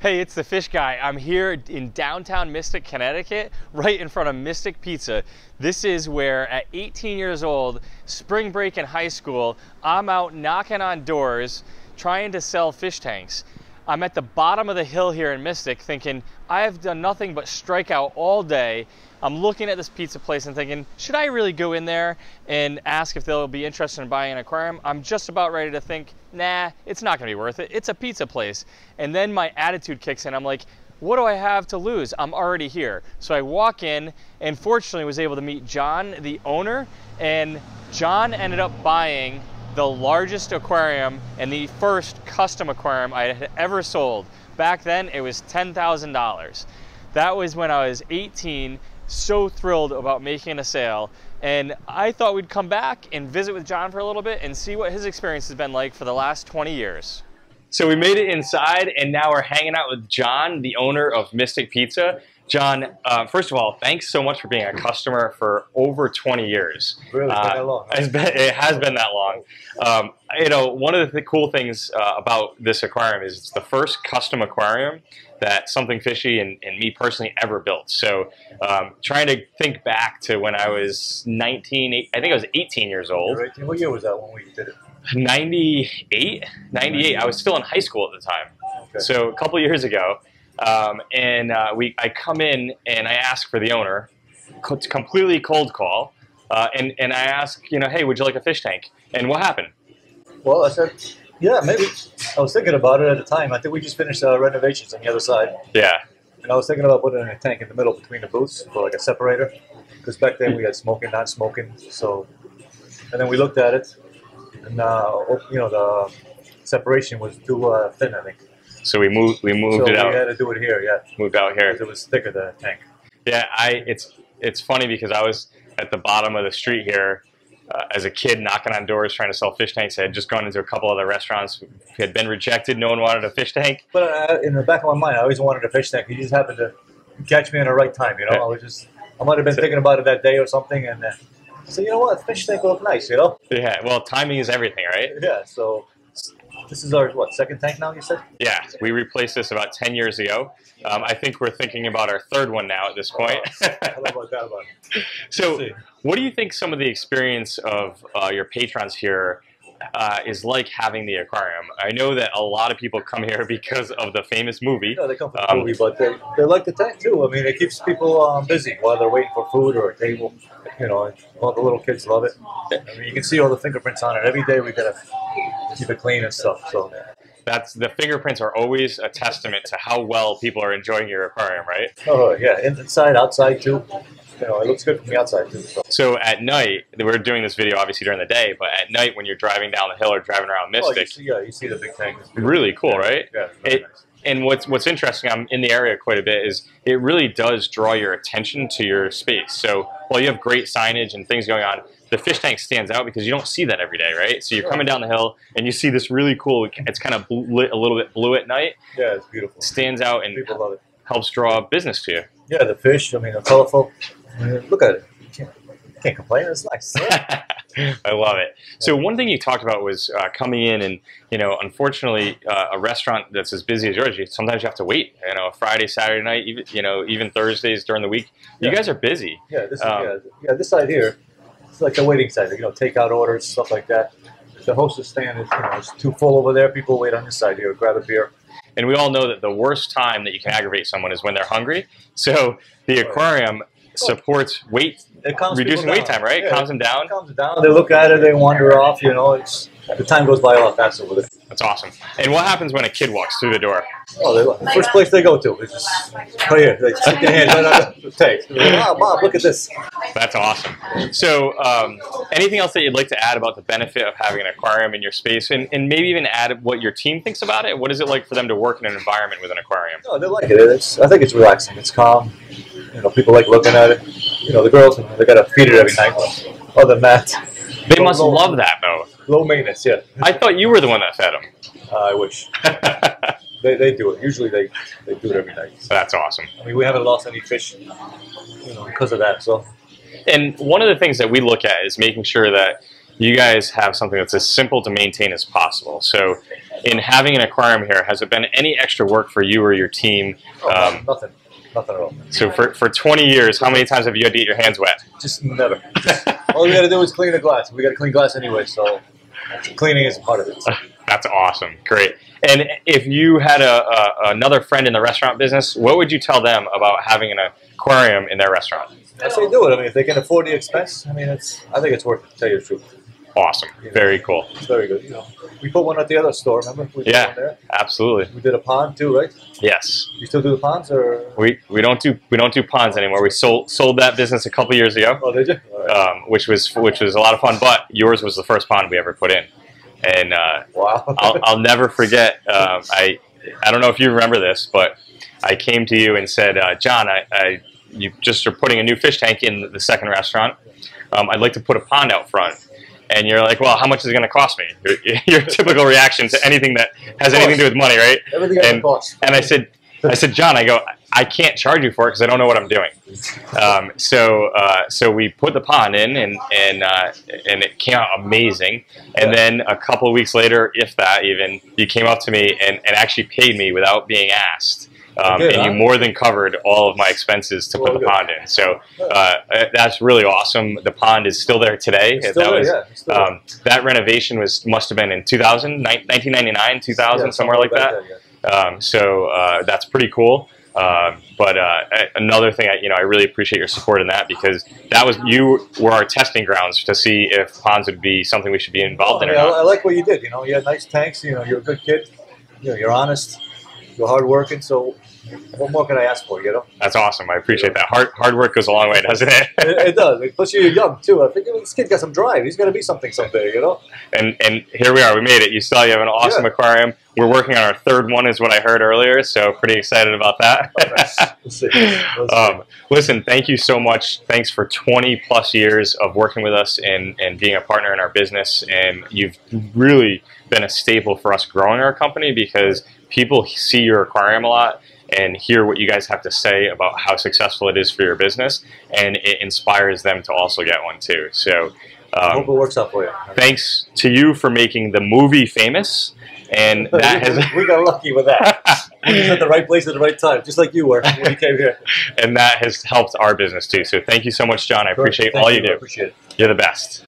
Hey, it's the Fish Guy. I'm here in downtown Mystic, Connecticut, right in front of Mystic Pizza. This is where at 18 years old, spring break in high school, I'm out knocking on doors trying to sell fish tanks. I'm at the bottom of the hill here in Mystic thinking, I have done nothing but strike out all day. I'm looking at this pizza place and thinking, should I really go in there and ask if they'll be interested in buying an aquarium? I'm just about ready to think, nah, it's not gonna be worth it. It's a pizza place. And then my attitude kicks in. I'm like, what do I have to lose? I'm already here. So I walk in and fortunately was able to meet John, the owner, and John ended up buying the largest aquarium and the first custom aquarium I had ever sold. Back then, it was $10,000. That was when I was 18, so thrilled about making a sale. And I thought we'd come back and visit with John for a little bit and see what his experience has been like for the last 20 years. So we made it inside and now we're hanging out with John, the owner of Mystic Pizza. John, first of all, thanks so much for being a customer for over 20 years. Really, been that long? It has been that long. You know, one of the cool things about this aquarium is it's the first custom aquarium that Something Fishy and me personally ever built. So trying to think back to when I was 19, I think I was 18 years old. What year was that when we did it? 98? 98. I was still in high school at the time. Okay. So a couple years ago. I come in and I ask for the owner, completely cold call, and I ask, you know, hey, would you like a fish tank? And what happened? Well, I said, yeah, maybe. I was thinking about it at the time. I think we just finished renovations on the other side. Yeah. And I was thinking about putting a tank in the middle between the booths for like a separator. Because back then we had smoking, non-smoking. So, and then we looked at it, and you know, the separation was too thin, I think. So we moved it out. We had to do it here, yeah. Moved out here. It was thicker than a tank. Yeah, it's funny because I was at the bottom of the street here as a kid knocking on doors trying to sell fish tanks. I had just gone into a couple other restaurants, had been rejected. No one wanted a fish tank. But in the back of my mind, I always wanted a fish tank. You just happened to catch me in the right time, you know. I might have been thinking about it that day or something, and I said, you know what, fish tank will look nice, you know. Yeah. Well, timing is everything, right? Yeah. So. This is our, what, second tank now, you said? Yeah, we replaced this about 10 years ago. I think we're thinking about our third one now at this point. So what do you think some of the experience of your patrons here is like having the aquarium? I know that a lot of people come here because of the famous movie. Yeah, they come for the movie, but they like the tank too. I mean, it keeps people busy while they're waiting for food or a table. You know, all the little kids love it. I mean, you can see all the fingerprints on it. Every day we gotta keep it clean and stuff. So the fingerprints are always a testament to how well people are enjoying your aquarium, right? Oh yeah, inside, outside too. You know, it looks good from the outside too. So at night, we're doing this video obviously during the day, but at night when you're driving down the hill or driving around Mystic, you see the big tank. Really cool, right? Yeah, very nice. And what's interesting, I'm in the area quite a bit, is it really does draw your attention to your space. So while you have great signage and things going on, the fish tank stands out because you don't see that every day, right? So you're coming down the hill and you see this really cool, it's kind of lit a little bit blue at night. Yeah, it's beautiful. Stands out and people love it. Helps draw business to you. Yeah, the fish, I mean, they're colorful. I mean, look at it. You can't complain, it's nice. I love it. So one thing you talked about was coming in and, you know, unfortunately, a restaurant that's as busy as yours, sometimes you have to wait, you know, Friday, Saturday night, even, you know, even Thursdays during the week. You guys are busy. Yeah, this side here, it's like the waiting side, you know, takeout orders, stuff like that. If the hostess stand is, you know, it's too full over there, people wait on this side here, grab a beer. And we all know that the worst time that you can aggravate someone is when they're hungry. So the aquarium supports reducing wait time, right? Yeah, calms them down. Calms them down. They look at it, they wander off. You know, the time goes by a lot faster with it. That's awesome. And what happens when a kid walks through the door? Oh, the first place they go to is just right here. They stick their hand right on the tank. Wow, Bob, look at this. That's awesome. So, anything else that you'd like to add about the benefit of having an aquarium in your space, and maybe even add what your team thinks about it? What is it like for them to work in an environment with an aquarium? Oh, they like it. I think it's relaxing. It's calm. You know, people like looking at it. You know, the girls, they got to feed it every night. Other than that, they must love that, though. Low maintenance, yeah. I thought you were the one that fed them. I wish. They do it. Usually they do it every night. That's awesome. I mean, we haven't lost any fish, you know, because of that. So. And one of the things that we look at is making sure that you guys have something that's as simple to maintain as possible. So in having an aquarium here, has it been any extra work for you or your team? Nothing. Nothing at all. So for 20 years, how many times have you had to get your hands wet? Just never. All we got to do is clean the glass. We got to clean glass anyway, so cleaning is part of it. That's awesome. Great. And if you had another friend in the restaurant business, what would you tell them about having an aquarium in their restaurant? I say do it. I mean, if they can afford the expense, I mean, I think it's worth it, to tell you the truth. Awesome. Very cool. It's very good. You know, we put one at the other store, remember? We put one there. Absolutely. We did a pond too, right? Yes. You still do the ponds, or we don't do ponds anymore. We sold that business a couple years ago. Oh, did you? Right. Which was a lot of fun. But yours was the first pond we ever put in, and wow. I'll never forget. I don't know if you remember this, but I came to you and said, John, you just are putting a new fish tank in the second restaurant. I'd like to put a pond out front. And you're like, well, how much is it going to cost me? Your typical reaction to anything that has anything to do with money, right? Everything has a cost. And I said, John, I can't charge you for it because I don't know what I'm doing. So we put the pond in, and it came out amazing. And then a couple of weeks later, if that even, you came up to me and actually paid me without being asked. And you more than covered all of my expenses to put the pond in. So that's really awesome. The pond is still there today. That renovation must have been in 2000, 1999, 2000, somewhere like that. So that's pretty cool. But another thing, I really appreciate your support in that, because you were our testing grounds to see if ponds would be something we should be involved in or not. I like what you did. You had nice tanks. You're a good kid. You're honest. You're hardworking. So what more can I ask for? That's awesome. I appreciate that. Hard work goes a long way, doesn't it? It does. Plus, you're young too. I think this kid got some drive. He's going to be something someday. And here we are. We made it. You have an awesome aquarium. We're working on our third one, is what I heard earlier. So pretty excited about that. Let's see. Listen, thank you so much. Thanks for 20 plus years of working with us and being a partner in our business. And you've really been a staple for us growing our company, because people see your aquarium a lot and hear what you guys have to say about how successful it is for your business, and it inspires them to also get one too. So I hope it works out for you. Thanks to you for making the movie famous, and that we got lucky with that. We was at the right place at the right time, just like you were when you came here. And that has helped our business too. So thank you so much, John. I appreciate all you do. I appreciate it. You're the best.